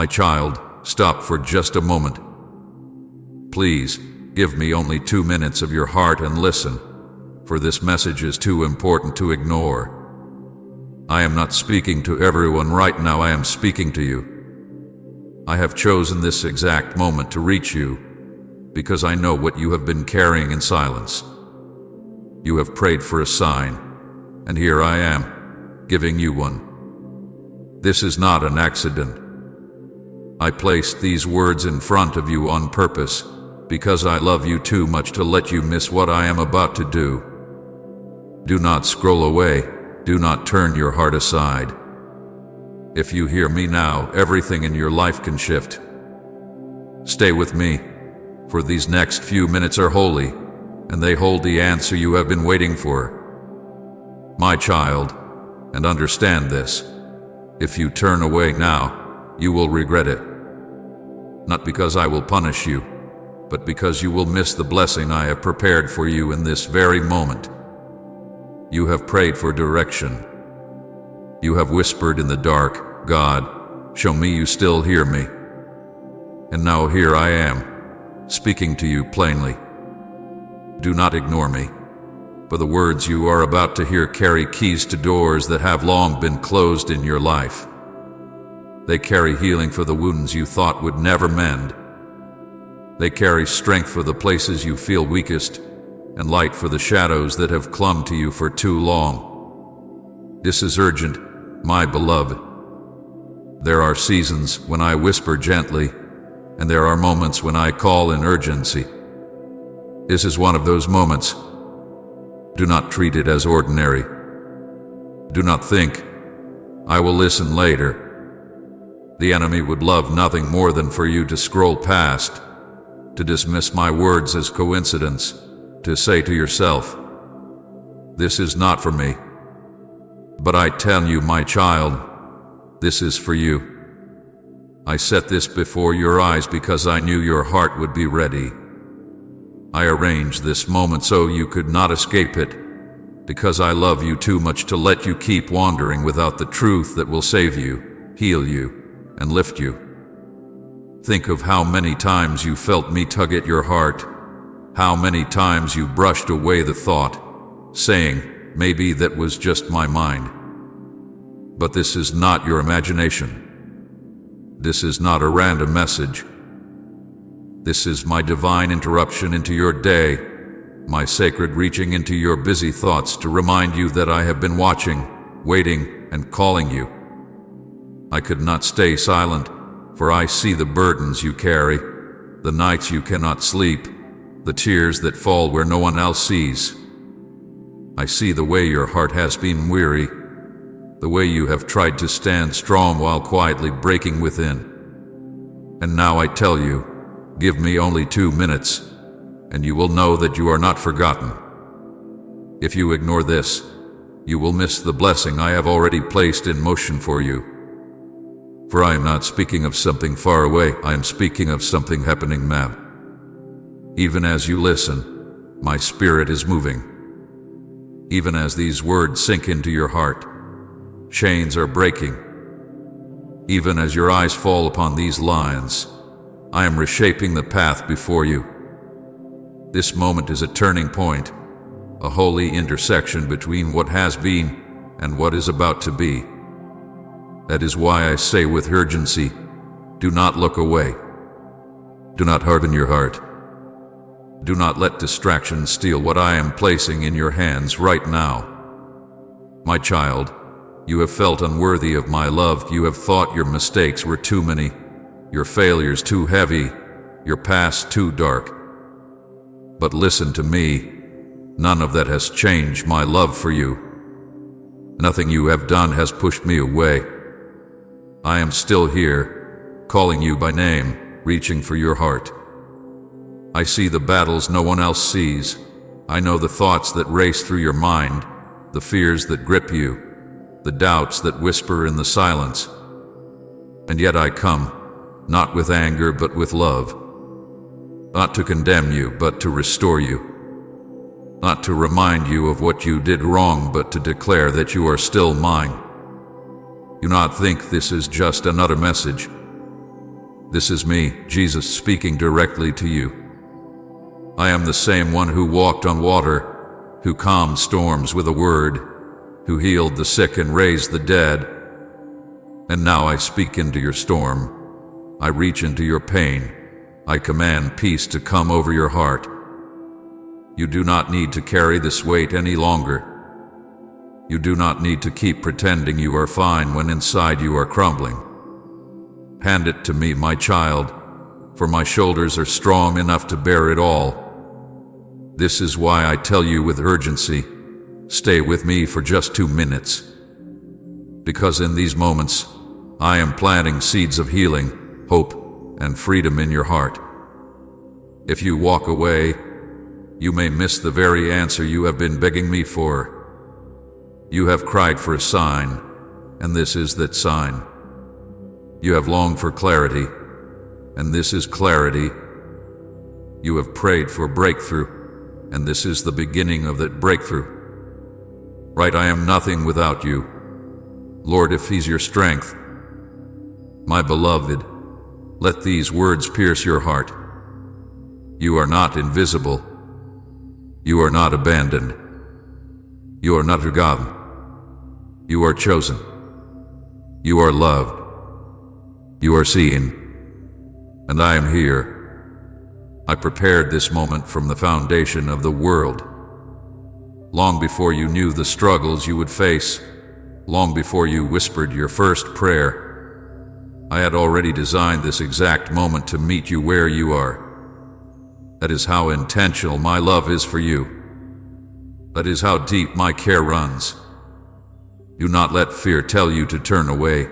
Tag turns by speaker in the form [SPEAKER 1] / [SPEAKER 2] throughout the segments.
[SPEAKER 1] My child, stop for just a moment. Please, give me only 2 minutes of your heart and listen, for this message is too important to ignore. I am not speaking to everyone right now, I am speaking to you. I have chosen this exact moment to reach you, because I know what you have been carrying in silence. You have prayed for a sign, and here I am, giving you one. This is not an accident. I placed these words in front of you on purpose, because I love you too much to let you miss what I am about to do. Do not scroll away, do not turn your heart aside. If you hear me now, everything in your life can shift. Stay with me, for these next few minutes are holy, and they hold the answer you have been waiting for. My child, and understand this, if you turn away now, you will regret it. Not because I will punish you, but because you will miss the blessing I have prepared for you in this very moment. You have prayed for direction. You have whispered in the dark, God, show me you still hear me. And now here I am, speaking to you plainly. Do not ignore me, for the words you are about to hear carry keys to doors that have long been closed in your life. They carry healing for the wounds you thought would never mend. They carry strength for the places you feel weakest, and light for the shadows that have clung to you for too long. This is urgent, my beloved. There are seasons when I whisper gently, and there are moments when I call in urgency. This is one of those moments. Do not treat it as ordinary. Do not think, I will listen later. The enemy would love nothing more than for you to scroll past, to dismiss my words as coincidence, to say to yourself, this is not for me. But I tell you, my child, this is for you. I set this before your eyes because I knew your heart would be ready. I arranged this moment so you could not escape it, because I love you too much to let you keep wandering without the truth that will save you, heal you, and lift you. Think of how many times you felt me tug at your heart, how many times you brushed away the thought, saying, maybe that was just my mind. But this is not your imagination. This is not a random message. This is my divine interruption into your day, my sacred reaching into your busy thoughts to remind you that I have been watching, waiting, and calling you. I could not stay silent, for I see the burdens you carry, the nights you cannot sleep, the tears that fall where no one else sees. I see the way your heart has been weary, the way you have tried to stand strong while quietly breaking within. And now I tell you, give me only 2 minutes, and you will know that you are not forgotten. If you ignore this, you will miss the blessing I have already placed in motion for you. For I am not speaking of something far away, I am speaking of something happening now. Even as you listen, my spirit is moving. Even as these words sink into your heart, chains are breaking. Even as your eyes fall upon these lines, I am reshaping the path before you. This moment is a turning point, a holy intersection between what has been and what is about to be. That is why I say with urgency, do not look away. Do not harden your heart. Do not let distraction steal what I am placing in your hands right now. My child, you have felt unworthy of my love. You have thought your mistakes were too many, your failures too heavy, your past too dark. But listen to me, none of that has changed my love for you. Nothing you have done has pushed me away. I am still here, calling you by name, reaching for your heart. I see the battles no one else sees. I know the thoughts that race through your mind, the fears that grip you, the doubts that whisper in the silence. And yet I come, not with anger but with love. Not to condemn you, but to restore you. Not to remind you of what you did wrong, but to declare that you are still mine. Do not think this is just another message. This is me, Jesus, speaking directly to you. I am the same one who walked on water, who calmed storms with a word, who healed the sick and raised the dead. And now I speak into your storm. I reach into your pain. I command peace to come over your heart. You do not need to carry this weight any longer. You do not need to keep pretending you are fine when inside you are crumbling. Hand it to me, my child, for my shoulders are strong enough to bear it all. This is why I tell you with urgency, stay with me for just 2 minutes. Because in these moments, I am planting seeds of healing, hope, and freedom in your heart. If you walk away, you may miss the very answer you have been begging me for. You have cried for a sign, and this is that sign. You have longed for clarity, and this is clarity. You have prayed for breakthrough, and this is the beginning of that breakthrough. Right, I am nothing without you. Lord, if He's your strength. My beloved, let these words pierce your heart. You are not invisible. You are not abandoned. You are not forgotten. You are chosen. You are loved. You are seen. And I am here. I prepared this moment from the foundation of the world. Long before you knew the struggles you would face, long before you whispered your first prayer, I had already designed this exact moment to meet you where you are. That is how intentional my love is for you. That is how deep my care runs. Do not let fear tell you to turn away.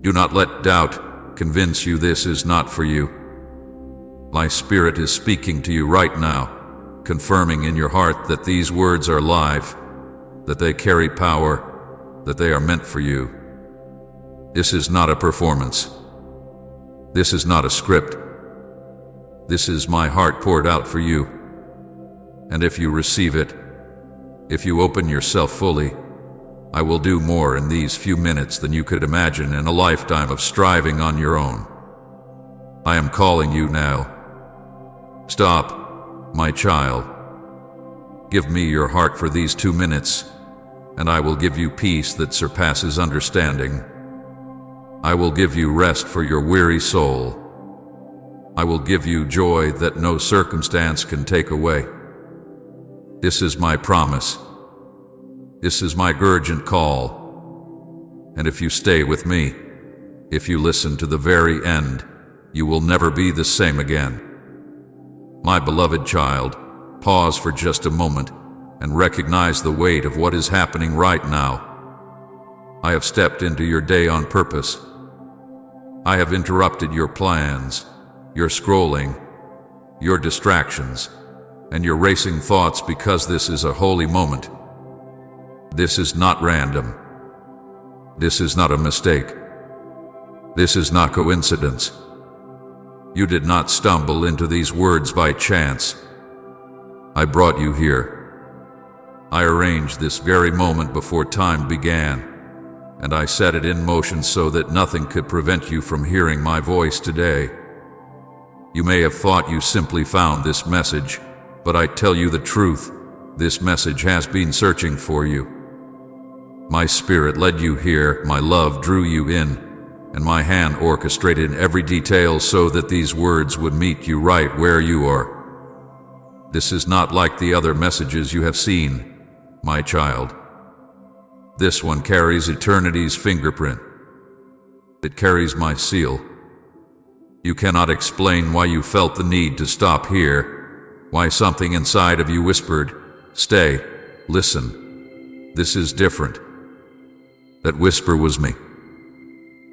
[SPEAKER 1] Do not let doubt convince you this is not for you. My Spirit is speaking to you right now, confirming in your heart that these words are live, that they carry power, that they are meant for you. This is not a performance. This is not a script. This is my heart poured out for you. And if you receive it, if you open yourself fully, I will do more in these few minutes than you could imagine in a lifetime of striving on your own. I am calling you now. Stop, my child. Give me your heart for these 2 minutes, and I will give you peace that surpasses understanding. I will give you rest for your weary soul. I will give you joy that no circumstance can take away. This is my promise. This is my urgent call. And if you stay with me, if you listen to the very end, you will never be the same again. My beloved child, pause for just a moment and recognize the weight of what is happening right now. I have stepped into your day on purpose. I have interrupted your plans, your scrolling, your distractions, and your racing thoughts because this is a holy moment. This is not random. This is not a mistake. This is not coincidence. You did not stumble into these words by chance. I brought you here. I arranged this very moment before time began, and I set it in motion so that nothing could prevent you from hearing my voice today. You may have thought you simply found this message, but I tell you the truth, this message has been searching for you. My Spirit led you here, my love drew you in, and my hand orchestrated every detail so that these words would meet you right where you are. This is not like the other messages you have seen, my child. This one carries eternity's fingerprint. It carries my seal. You cannot explain why you felt the need to stop here, why something inside of you whispered, "Stay, listen. This is different." That whisper was me.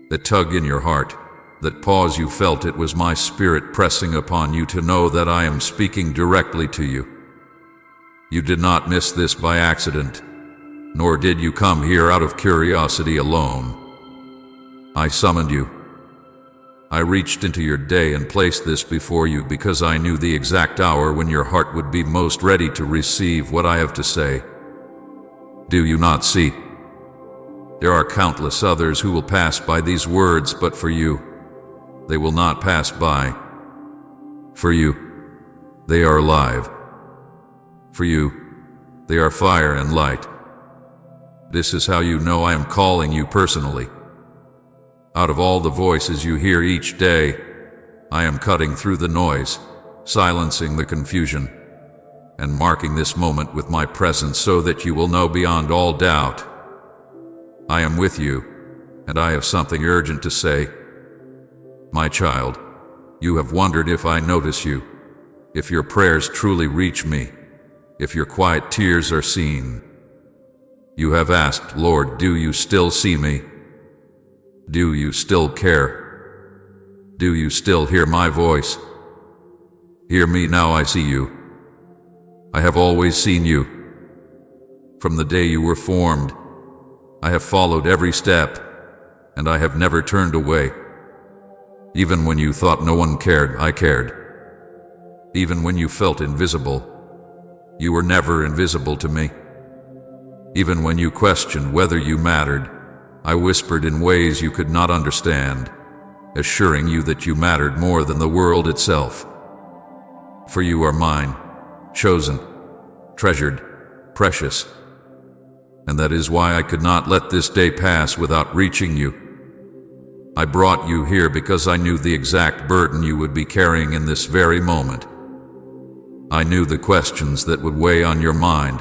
[SPEAKER 1] That tug in your heart, that pause you felt, it was my Spirit pressing upon you to know that I am speaking directly to you. You did not miss this by accident, nor did you come here out of curiosity alone. I summoned you. I reached into your day and placed this before you because I knew the exact hour when your heart would be most ready to receive what I have to say. Do you not see? There are countless others who will pass by these words, but for you, they will not pass by. For you, they are alive. For you, they are fire and light. This is how you know I am calling you personally. Out of all the voices you hear each day, I am cutting through the noise, silencing the confusion, and marking this moment with my presence so that you will know beyond all doubt. I am with you, and I have something urgent to say. My child, you have wondered if I notice you, if your prayers truly reach me, if your quiet tears are seen. You have asked, Lord, do you still see me? Do you still care? Do you still hear my voice? Hear me now, I see you. I have always seen you. From the day you were formed, I have followed every step, and I have never turned away. Even when you thought no one cared, I cared. Even when you felt invisible, you were never invisible to me. Even when you questioned whether you mattered, I whispered in ways you could not understand, assuring you that you mattered more than the world itself. For you are mine, chosen, treasured, precious. And that is why I could not let this day pass without reaching you. I brought you here because I knew the exact burden you would be carrying in this very moment. I knew the questions that would weigh on your mind.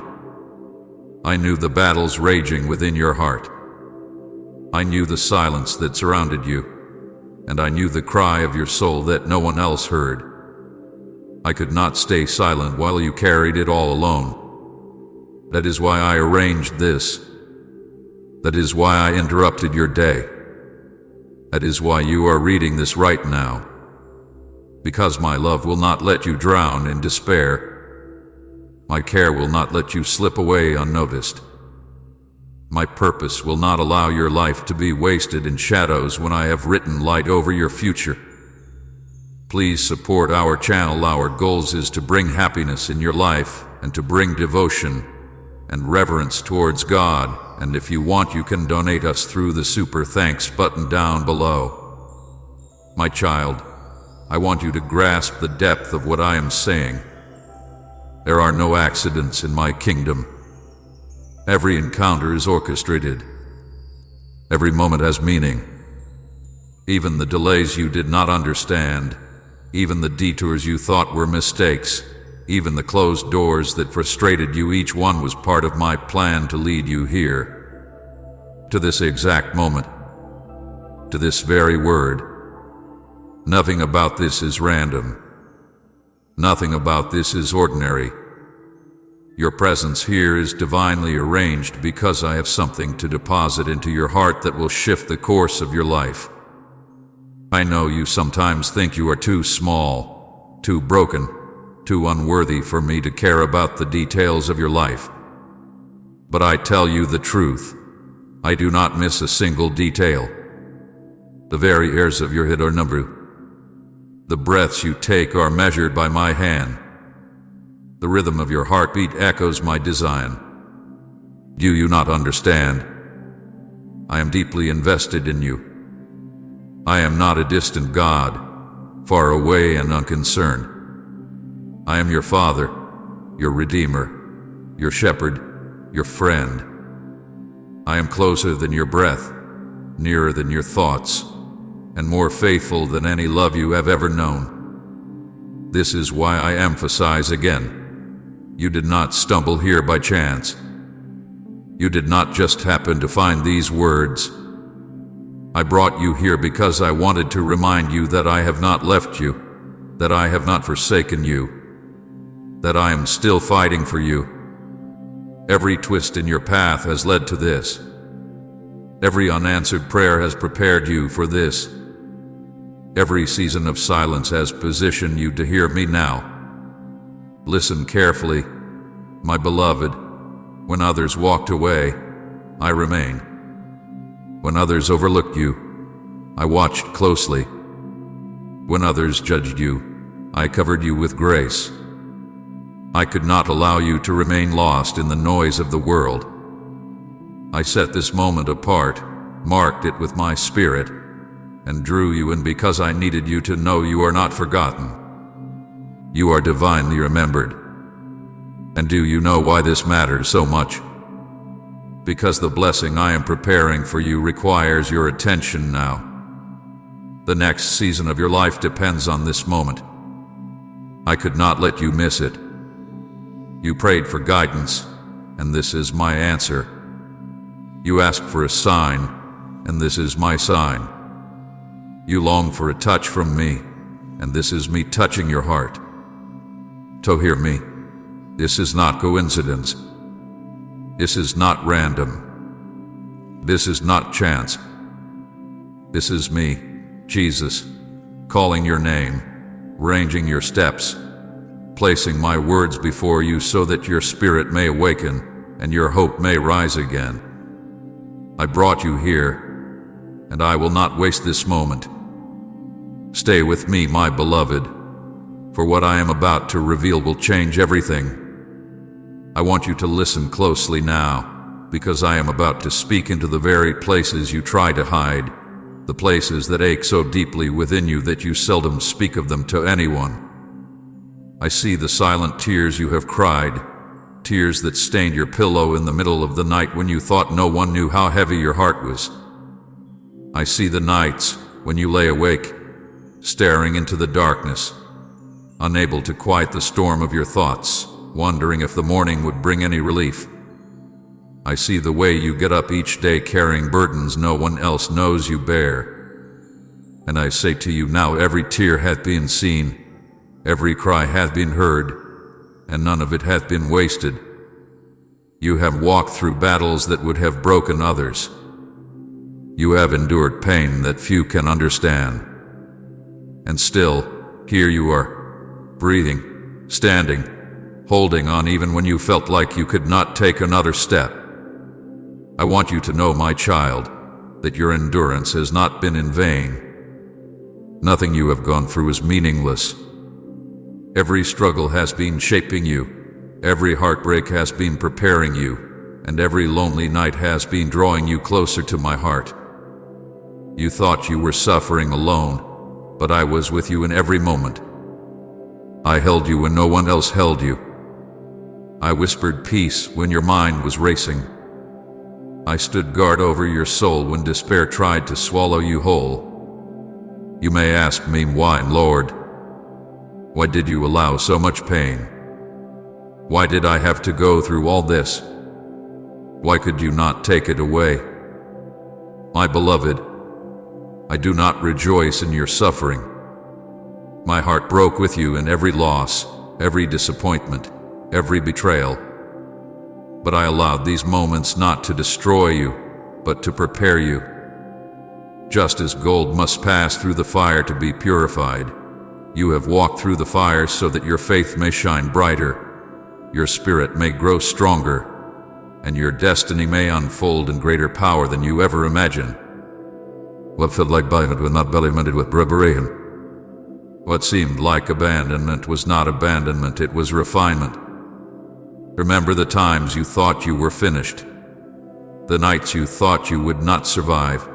[SPEAKER 1] I knew the battles raging within your heart. I knew the silence that surrounded you, and I knew the cry of your soul that no one else heard. I could not stay silent while you carried it all alone. That is why I arranged this. That is why I interrupted your day. That is why you are reading this right now. Because my love will not let you drown in despair. My care will not let you slip away unnoticed. My purpose will not allow your life to be wasted in shadows when I have written light over your future. Please support our channel. Our goals is to bring happiness in your life and to bring devotion and reverence towards God. And if you want, you can donate us through the Super Thanks button down below. My child, I want you to grasp the depth of what I am saying. There are no accidents in my kingdom. Every encounter is orchestrated. Every moment has meaning. Even the delays you did not understand, even the detours you thought were mistakes, even the closed doors that frustrated you, each one was part of my plan to lead you here. To this exact moment. To this very word. Nothing about this is random. Nothing about this is ordinary. Your presence here is divinely arranged because I have something to deposit into your heart that will shift the course of your life. I know you sometimes think you are too small, too broken, too unworthy for me to care about the details of your life. But I tell you the truth. I do not miss a single detail. The very hairs of your head are numbered. The breaths you take are measured by my hand. The rhythm of your heartbeat echoes my design. Do you not understand? I am deeply invested in you. I am not a distant God, far away and unconcerned. I am your Father, your Redeemer, your Shepherd, your friend. I am closer than your breath, nearer than your thoughts, and more faithful than any love you have ever known. This is why I emphasize again. You did not stumble here by chance. You did not just happen to find these words. I brought you here because I wanted to remind you that I have not left you, that I have not forsaken you, that I am still fighting for you. Every twist in your path has led to this. Every unanswered prayer has prepared you for this. Every season of silence has positioned you to hear me now. Listen carefully, my beloved. When others walked away, I remained. When others overlooked you, I watched closely. When others judged you, I covered you with grace. I could not allow you to remain lost in the noise of the world. I set this moment apart, marked it with my spirit, and drew you in because I needed you to know you are not forgotten. You are divinely remembered. And do you know why this matters so much? Because the blessing I am preparing for you requires your attention now. The next season of your life depends on this moment. I could not let you miss it. You prayed for guidance, and this is my answer. You asked for a sign, and this is my sign. You long for a touch from me, and this is me touching your heart. So hear me. This is not coincidence. This is not random. This is not chance. This is me, Jesus, calling your name, arranging your steps, placing my words before you so that your spirit may awaken and your hope may rise again. I brought you here, and I will not waste this moment. Stay with me, my beloved, for what I am about to reveal will change everything. I want you to listen closely now, because I am about to speak into the very places you try to hide, the places that ache so deeply within you that you seldom speak of them to anyone. I see the silent tears you have cried, tears that stained your pillow in the middle of the night when you thought no one knew how heavy your heart was. I see the nights when you lay awake, staring into the darkness, unable to quiet the storm of your thoughts, wondering if the morning would bring any relief. I see the way you get up each day carrying burdens no one else knows you bear. And I say to you now, every tear hath been seen, every cry hath been heard, and none of it hath been wasted. You have walked through battles that would have broken others. You have endured pain that few can understand. And still, here you are, breathing, standing, holding on even when you felt like you could not take another step. I want you to know, my child, that your endurance has not been in vain. Nothing you have gone through is meaningless. Every struggle has been shaping you, every heartbreak has been preparing you, and every lonely night has been drawing you closer to my heart. You thought you were suffering alone, but I was with you in every moment. I held you when no one else held you. I whispered peace when your mind was racing. I stood guard over your soul when despair tried to swallow you whole. You may ask me, why, Lord? Why did you allow so much pain? Why did I have to go through all this? Why could you not take it away? My beloved, I do not rejoice in your suffering. My heart broke with you in every loss, every disappointment, every betrayal. But I allowed these moments not to destroy you, but to prepare you. Just as gold must pass through the fire to be purified, you have walked through the fire so that your faith may shine brighter, your spirit may grow stronger, and your destiny may unfold in greater power than you ever imagined. What felt like buying it was not belly-minded with preparation. What seemed like abandonment was not abandonment, it was refinement. Remember the times you thought you were finished, the nights you thought you would not survive.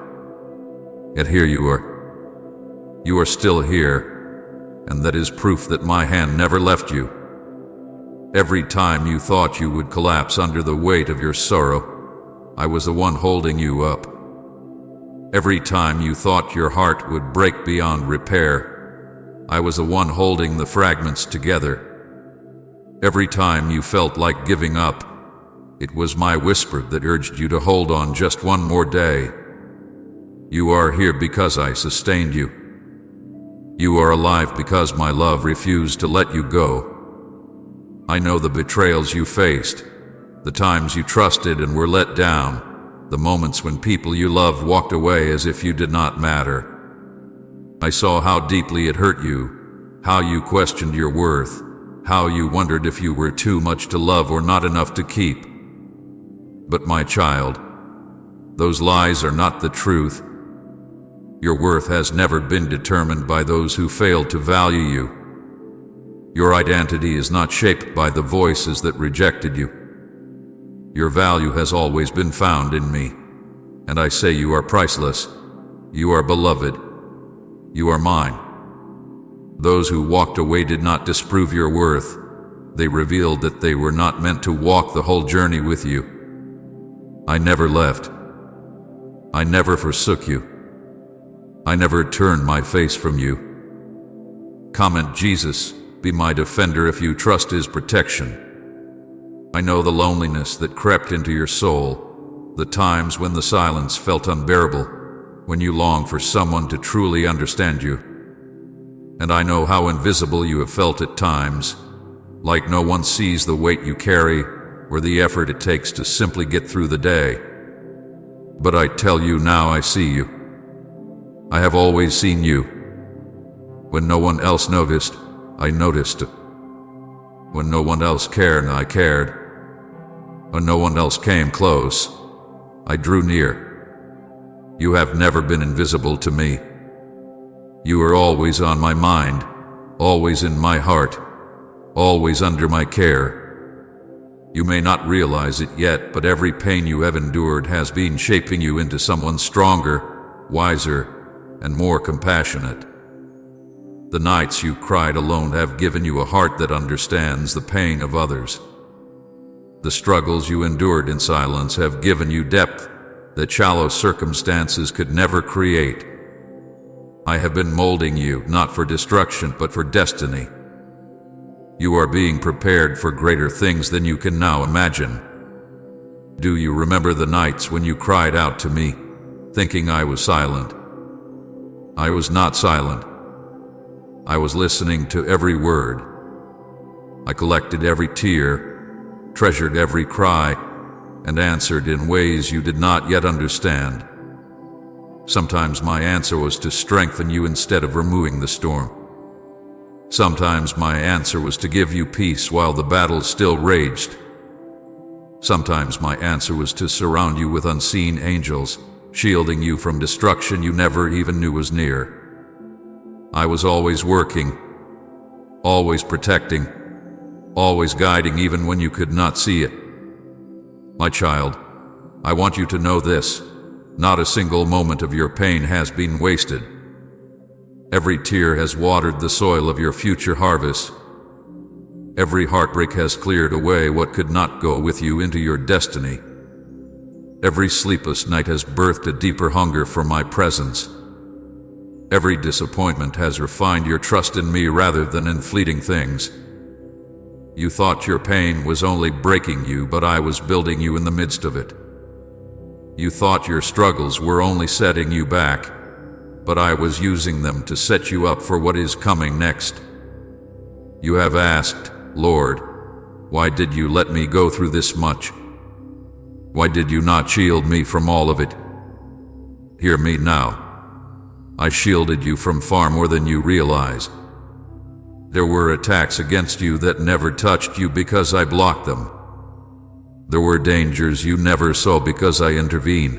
[SPEAKER 1] Yet here you are. You are still here, and that is proof that my hand never left you. Every time you thought you would collapse under the weight of your sorrow, I was the one holding you up. Every time you thought your heart would break beyond repair, I was the one holding the fragments together. Every time you felt like giving up, it was my whisper that urged you to hold on just one more day. You are here because I sustained you. You are alive because my love refused to let you go. I know the betrayals you faced, the times you trusted and were let down, the moments when people you loved walked away as if you did not matter. I saw how deeply it hurt you, how you questioned your worth, how you wondered if you were too much to love or not enough to keep. But my child, those lies are not the truth. Your worth has never been determined by those who failed to value you. Your identity is not shaped by the voices that rejected you. Your value has always been found in me, and I say you are priceless, you are beloved, You are mine. Those who walked away did not disprove your worth. They revealed that they were not meant to walk the whole journey with you. I never left. I never forsook you. I never turned my face from you. Comment Jesus, be my defender if you trust His protection. I know the loneliness that crept into your soul, the times when the silence felt unbearable, when you longed for someone to truly understand you. And I know how invisible you have felt at times, like no one sees the weight you carry or the effort it takes to simply get through the day. But I tell you now, I see you. I have always seen you. When no one else noticed, I noticed. When no one else cared, I cared. When no one else came close, I drew near. You have never been invisible to me. You are always on my mind, always in my heart, always under my care. You may not realize it yet, but every pain you have endured has been shaping you into someone stronger, wiser, and more compassionate. The nights you cried alone have given you a heart that understands the pain of others. The struggles you endured in silence have given you depth that shallow circumstances could never create. I have been molding you, not for destruction, but for destiny. You are being prepared for greater things than you can now imagine. Do you remember the nights when you cried out to me, thinking I was silent? I was not silent. I was listening to every word. I collected every tear, treasured every cry, and answered in ways you did not yet understand. Sometimes my answer was to strengthen you instead of removing the storm. Sometimes my answer was to give you peace while the battle still raged. Sometimes my answer was to surround you with unseen angels, shielding you from destruction you never even knew was near. I was always working, always protecting, always guiding even when you could not see it. My child, I want you to know this: not a single moment of your pain has been wasted. Every tear has watered the soil of your future harvest. Every heartbreak has cleared away what could not go with you into your destiny. Every sleepless night has birthed a deeper hunger for my presence. Every disappointment has refined your trust in me rather than in fleeting things. You thought your pain was only breaking you, but I was building you in the midst of it. You thought your struggles were only setting you back, but I was using them to set you up for what is coming next. You have asked, Lord, why did you let me go through this much? Why did you not shield me from all of it? Hear me now. I shielded you from far more than you realize. There were attacks against you that never touched you because I blocked them. There were dangers you never saw because I intervened.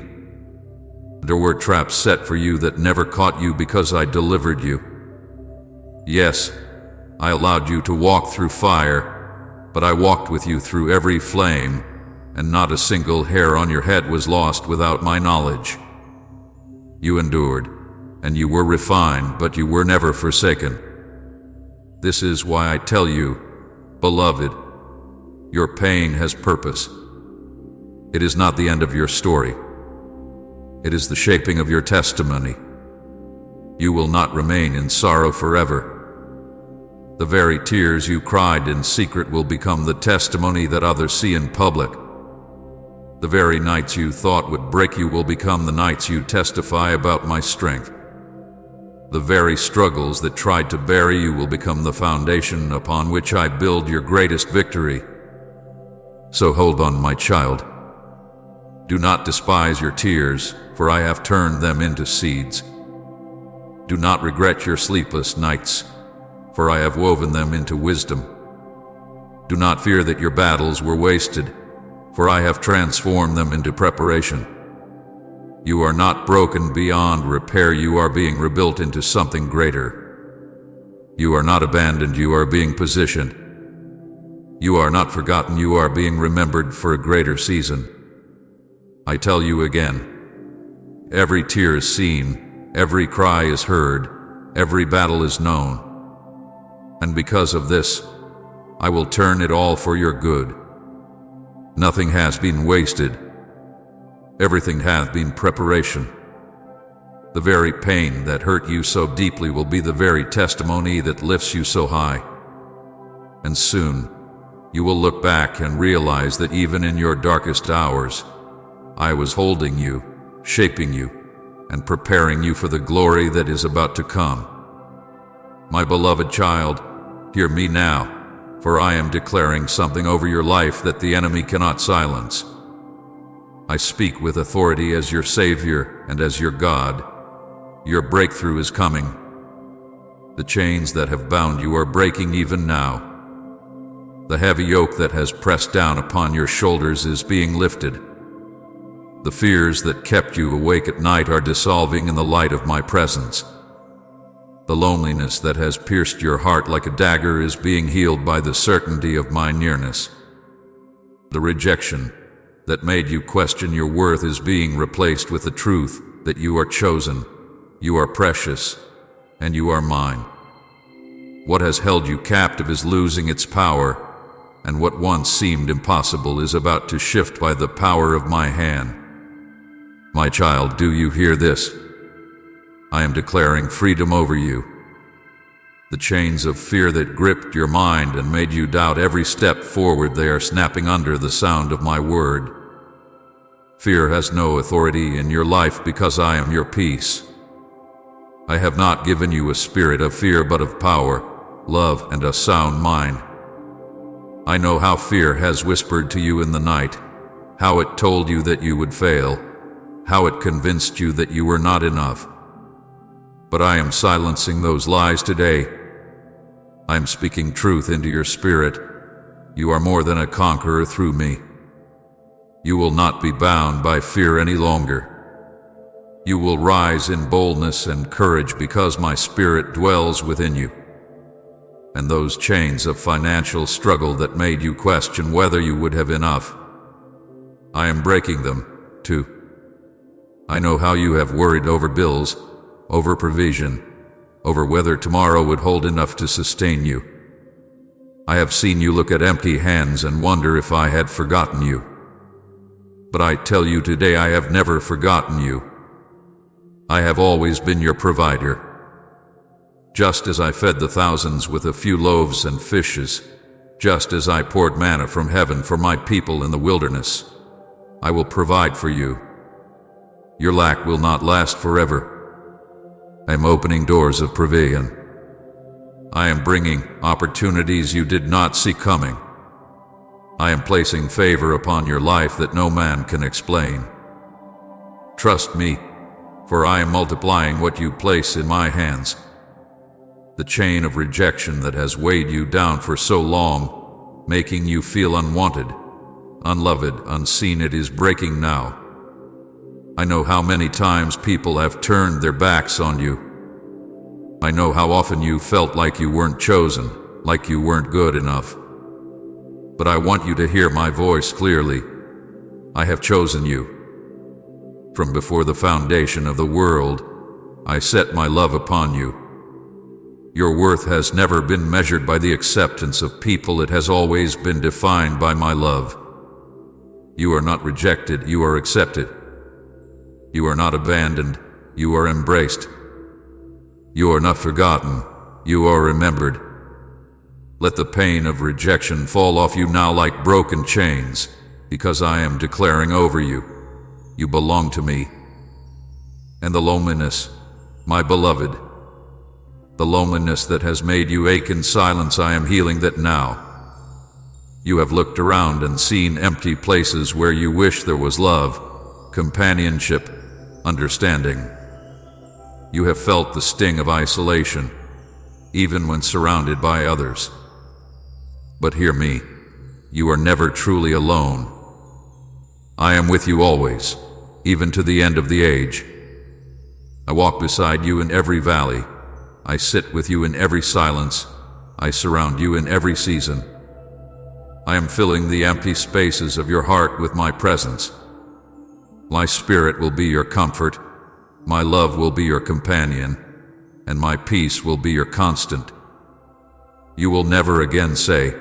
[SPEAKER 1] There were traps set for you that never caught you because I delivered you. Yes, I allowed you to walk through fire, but I walked with you through every flame, and not a single hair on your head was lost without my knowledge. You endured, and you were refined, but you were never forsaken. This is why I tell you, beloved, your pain has purpose. It is not the end of your story. It is the shaping of your testimony. You will not remain in sorrow forever. The very tears you cried in secret will become the testimony that others see in public. The very nights you thought would break you will become the nights you testify about my strength. The very struggles that tried to bury you will become the foundation upon which I build your greatest victory. So hold on, my child. Do not despise your tears, for I have turned them into seeds. Do not regret your sleepless nights, for I have woven them into wisdom. Do not fear that your battles were wasted, for I have transformed them into preparation. You are not broken beyond repair, you are being rebuilt into something greater. You are not abandoned, you are being positioned. You are not forgotten, you are being remembered for a greater season. I tell you again, every tear is seen, every cry is heard, every battle is known. And because of this, I will turn it all for your good. Nothing has been wasted. Everything hath been preparation. The very pain that hurt you so deeply will be the very testimony that lifts you so high. And soon, you will look back and realize that even in your darkest hours, I was holding you, shaping you, and preparing you for the glory that is about to come. My beloved child, hear me now, for I am declaring something over your life that the enemy cannot silence. I speak with authority as your Savior and as your God. Your breakthrough is coming. The chains that have bound you are breaking even now. The heavy yoke that has pressed down upon your shoulders is being lifted. The fears that kept you awake at night are dissolving in the light of my presence. The loneliness that has pierced your heart like a dagger is being healed by the certainty of my nearness. The rejection that made you question your worth is being replaced with the truth that you are chosen, you are precious, and you are mine. What has held you captive is losing its power, and what once seemed impossible is about to shift by the power of my hand. My child, do you hear this? I am declaring freedom over you. The chains of fear that gripped your mind and made you doubt every step forward, they are snapping under the sound of my word. Fear has no authority in your life because I am your peace. I have not given you a spirit of fear but of power, love, and a sound mind. I know how fear has whispered to you in the night, how it told you that you would fail, how it convinced you that you were not enough. But I am silencing those lies today. I am speaking truth into your spirit. You are more than a conqueror through me. You will not be bound by fear any longer. You will rise in boldness and courage because my spirit dwells within you. And those chains of financial struggle that made you question whether you would have enough, I am breaking them, too. I know how you have worried over bills, over provision, over whether tomorrow would hold enough to sustain you. I have seen you look at empty hands and wonder if I had forgotten you. But I tell you today, I have never forgotten you. I have always been your provider. Just as I fed the thousands with a few loaves and fishes, just as I poured manna from heaven for my people in the wilderness, I will provide for you. Your lack will not last forever. I am opening doors of provision. I am bringing opportunities you did not see coming. I am placing favor upon your life that no man can explain. Trust me, for I am multiplying what you place in my hands. The chain of rejection that has weighed you down for so long, making you feel unwanted, unloved, unseen, it is breaking now. I know how many times people have turned their backs on you. I know how often you felt like you weren't chosen, like you weren't good enough. But I want you to hear my voice clearly. I have chosen you. From before the foundation of the world, I set my love upon you. Your worth has never been measured by the acceptance of people. It has always been defined by my love. You are not rejected, you are accepted. You are not abandoned, you are embraced. You are not forgotten, you are remembered. Let the pain of rejection fall off you now like broken chains, because I am declaring over you, you belong to me. And the loneliness, my beloved, the loneliness that has made you ache in silence, I am healing that now. You have looked around and seen empty places where you wish there was love, companionship, understanding. You have felt the sting of isolation, even when surrounded by others. But hear me, you are never truly alone. I am with you always, even to the end of the age. I walk beside you in every valley. I sit with you in every silence. I surround you in every season. I am filling the empty spaces of your heart with my presence. My spirit will be your comfort. My love will be your companion. and my peace will be your constant. You will never again say,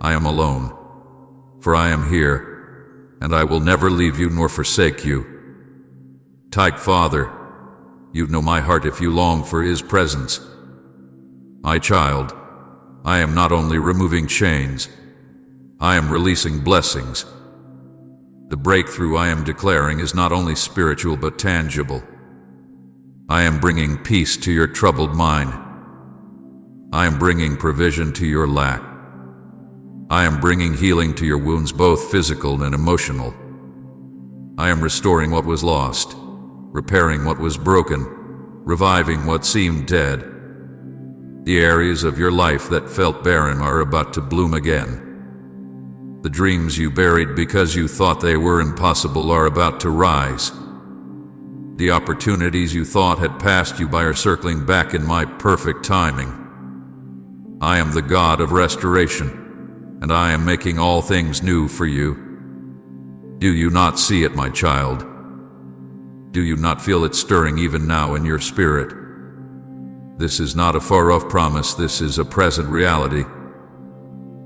[SPEAKER 1] I am alone, for I am here, and I will never leave you nor forsake you. Tight Father, you know my heart if you long for His presence. My child, I am not only removing chains, I am releasing blessings. The breakthrough I am declaring is not only spiritual but tangible. I am bringing peace to your troubled mind. I am bringing provision to your lack. I am bringing healing to your wounds, both physical and emotional. I am restoring what was lost, repairing what was broken, reviving what seemed dead. The areas of your life that felt barren are about to bloom again. The dreams you buried because you thought they were impossible are about to rise. The opportunities you thought had passed you by are circling back in my perfect timing. I am the God of restoration, and I am making all things new for you. Do you not see it, my child? Do you not feel it stirring even now in your spirit? This is not a far-off promise, this is a present reality.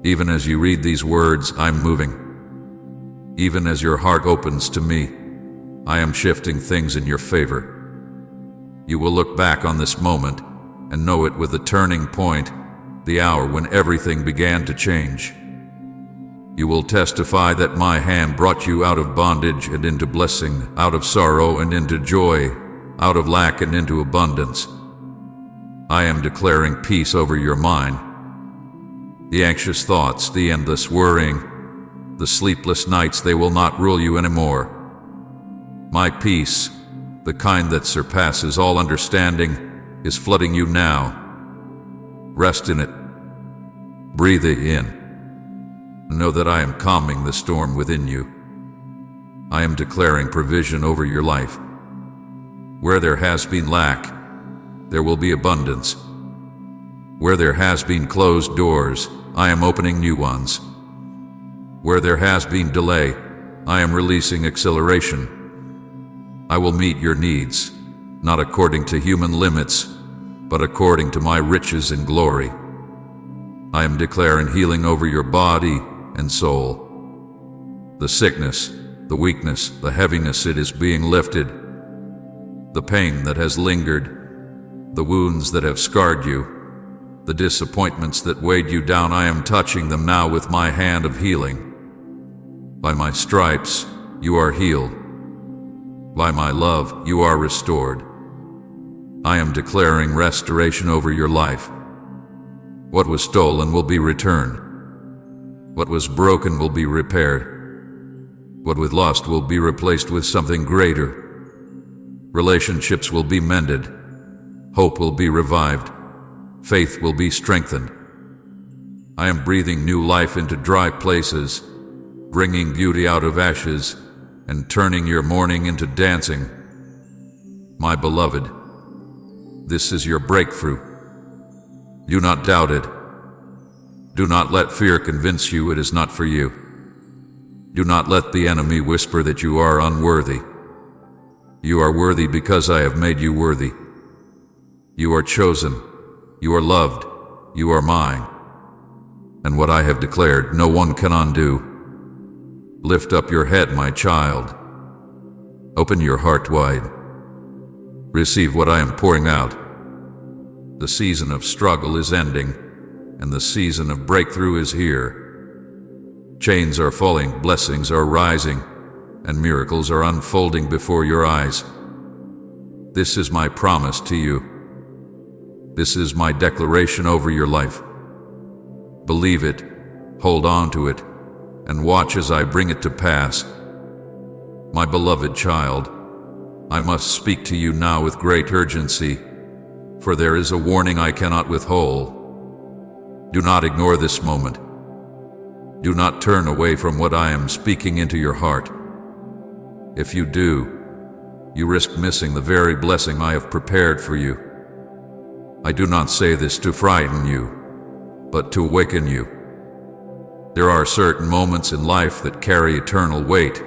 [SPEAKER 1] Even as you read these words, I'm moving. Even as your heart opens to me, I am shifting things in your favor. You will look back on this moment and know it with the turning point, the hour when everything began to change. You will testify that my hand brought you out of bondage and into blessing, out of sorrow and into joy, out of lack and into abundance. I am declaring peace over your mind. The anxious thoughts, the endless worrying, the sleepless nights, they will not rule you anymore. My peace, the kind that surpasses all understanding, is flooding you now. Rest in it. Breathe it in. Know that I am calming the storm within you. I am declaring provision over your life. Where there has been lack, there will be abundance. Where there has been closed doors, I am opening new ones. Where there has been delay, I am releasing acceleration. I will meet your needs, not according to human limits, but according to my riches and glory. I am declaring healing over your body and soul. The sickness, the weakness, the heaviness, it is being lifted. The pain that has lingered, the wounds that have scarred you, the disappointments that weighed you down, I am touching them now with my hand of healing. By my stripes, you are healed. By my love, you are restored. I am declaring restoration over your life. What was stolen will be returned. What was broken will be repaired. What was lost will be replaced with something greater. Relationships will be mended. Hope will be revived. Faith will be strengthened. I am breathing new life into dry places, bringing beauty out of ashes, and turning your mourning into dancing. My beloved, this is your breakthrough. Do not doubt it. Do not let fear convince you it is not for you. Do not let the enemy whisper that you are unworthy. You are worthy because I have made you worthy. You are chosen. You are loved. You are mine. And what I have declared, no one can undo. Lift up your head, my child. Open your heart wide. Receive what I am pouring out. The season of struggle is ending, and the season of breakthrough is here. Chains are falling, blessings are rising, and miracles are unfolding before your eyes. This is my promise to you. This is my declaration over your life. Believe it, hold on to it, and watch as I bring it to pass. My beloved child, I must speak to you now with great urgency, for there is a warning I cannot withhold. Do not ignore this moment. Do not turn away from what I am speaking into your heart. If you do, you risk missing the very blessing I have prepared for you. I do not say this to frighten you, but to awaken you. There are certain moments in life that carry eternal weight,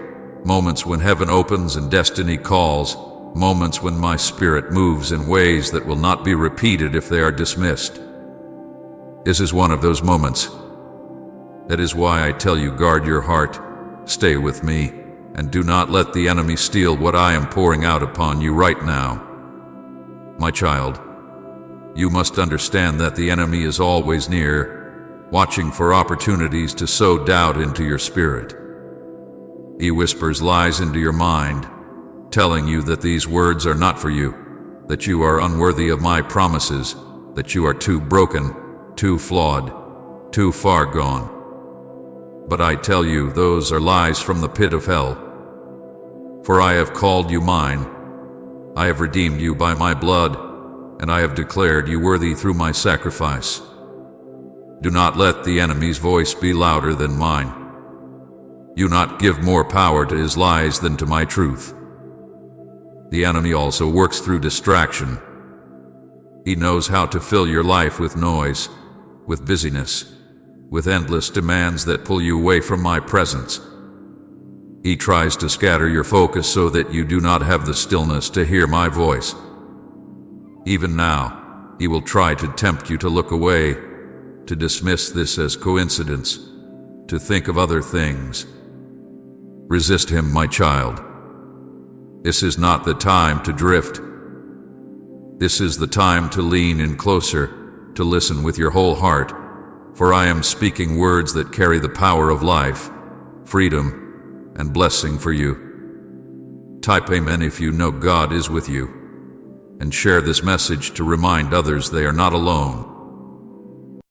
[SPEAKER 1] moments when heaven opens and destiny calls, moments when my spirit moves in ways that will not be repeated if they are dismissed. This is one of those moments. That is why I tell you, guard your heart, stay with me, and do not let the enemy steal what I am pouring out upon you right now. My child, you must understand that the enemy is always near, watching for opportunities to sow doubt into your spirit. He whispers lies into your mind, telling you that these words are not for you, that you are unworthy of my promises, that you are too broken, too flawed, too far gone. But I tell you, those are lies from the pit of hell. For I have called you mine, I have redeemed you by my blood, and I have declared you worthy through my sacrifice. Do not let the enemy's voice be louder than mine. Do not give more power to his lies than to my truth. The enemy also works through distraction. He knows how to fill your life with noise, with busyness, with endless demands that pull you away from my presence. He tries to scatter your focus so that you do not have the stillness to hear my voice. Even now, he will try to tempt you to look away, to dismiss this as coincidence, to think of other things. Resist him, my child. This is not the time to drift. This is the time to lean in closer, to listen with your whole heart, for I am speaking words that carry the power of life, freedom, and blessing for you. Type Amen if you know God is with you, and share this message to remind others they are not alone.